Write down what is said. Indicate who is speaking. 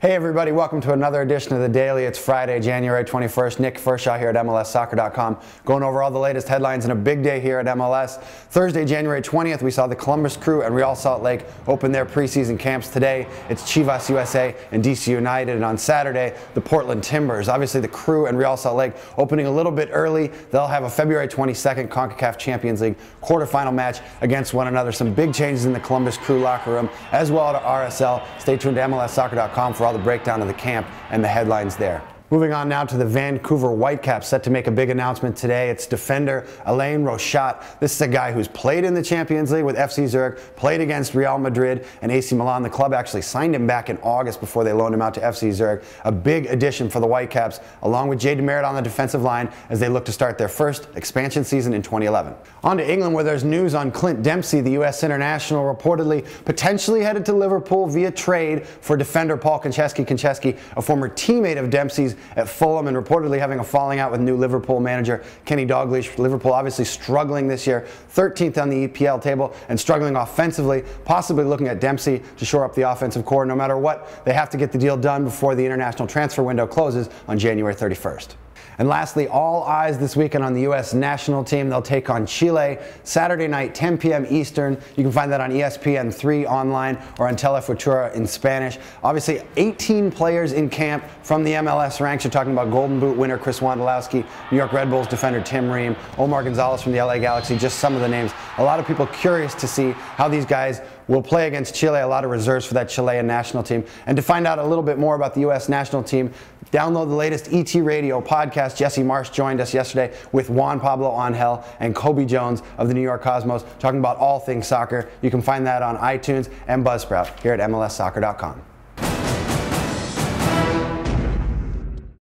Speaker 1: Hey everybody, welcome to another edition of The Daily. It's Friday, January 21st. Nick Forshaw here at MLSsoccer.com, going over all the latest headlines in a big day here at MLS. Thursday, January 20th, we saw the Columbus Crew and Real Salt Lake open their preseason camps today. It's Chivas USA and DC United, and on Saturday, the Portland Timbers. Obviously, the Crew and Real Salt Lake opening a little bit early. They'll have a February 22nd CONCACAF Champions League quarterfinal match against one another. Some big changes in the Columbus Crew locker room, as well as RSL. Stay tuned to MLSsoccer.com for all the breakdown of the camp and the headlines there. Moving on now to the Vancouver Whitecaps, set to make a big announcement today. It's defender Alain Rochat. This is a guy who's played in the Champions League with FC Zurich, played against Real Madrid and AC Milan. The club actually signed him back in August before they loaned him out to FC Zurich. A big addition for the Whitecaps, along with Jay DeMerit on the defensive line as they look to start their first expansion season in 2011. On to England, where there's news on Clint Dempsey, the U.S. international, reportedly potentially headed to Liverpool via trade for defender Paul Konchesky, a former teammate of Dempsey's at Fulham, and reportedly having a falling out with new Liverpool manager Kenny Dalglish. Liverpool obviously struggling this year, 13th on the EPL table and struggling offensively, possibly looking at Dempsey to shore up the offensive core. No matter what, they have to get the deal done before the international transfer window closes on January 31st. And lastly, all eyes this weekend on the U.S. national team. They'll take on Chile Saturday night, 10 p.m. Eastern. You can find that on ESPN3 online or on Telefutura in Spanish. Obviously, 18 players in camp from the MLS ranks. You're talking about Golden Boot winner Chris Wondolowski, New York Red Bulls defender Tim Ream, Omar Gonzalez from the LA Galaxy, just some of the names. A lot of people curious to see how these guys will play against Chile. A lot of reserves for that Chilean national team. And to find out a little bit more about the U.S. national team, download the latest ET Radio podcast. Jesse Marsh joined us yesterday with Juan Pablo Angel and Kobe Jones of the New York Cosmos, talking about all things soccer. You can find that on iTunes and Buzzsprout here at MLSsoccer.com.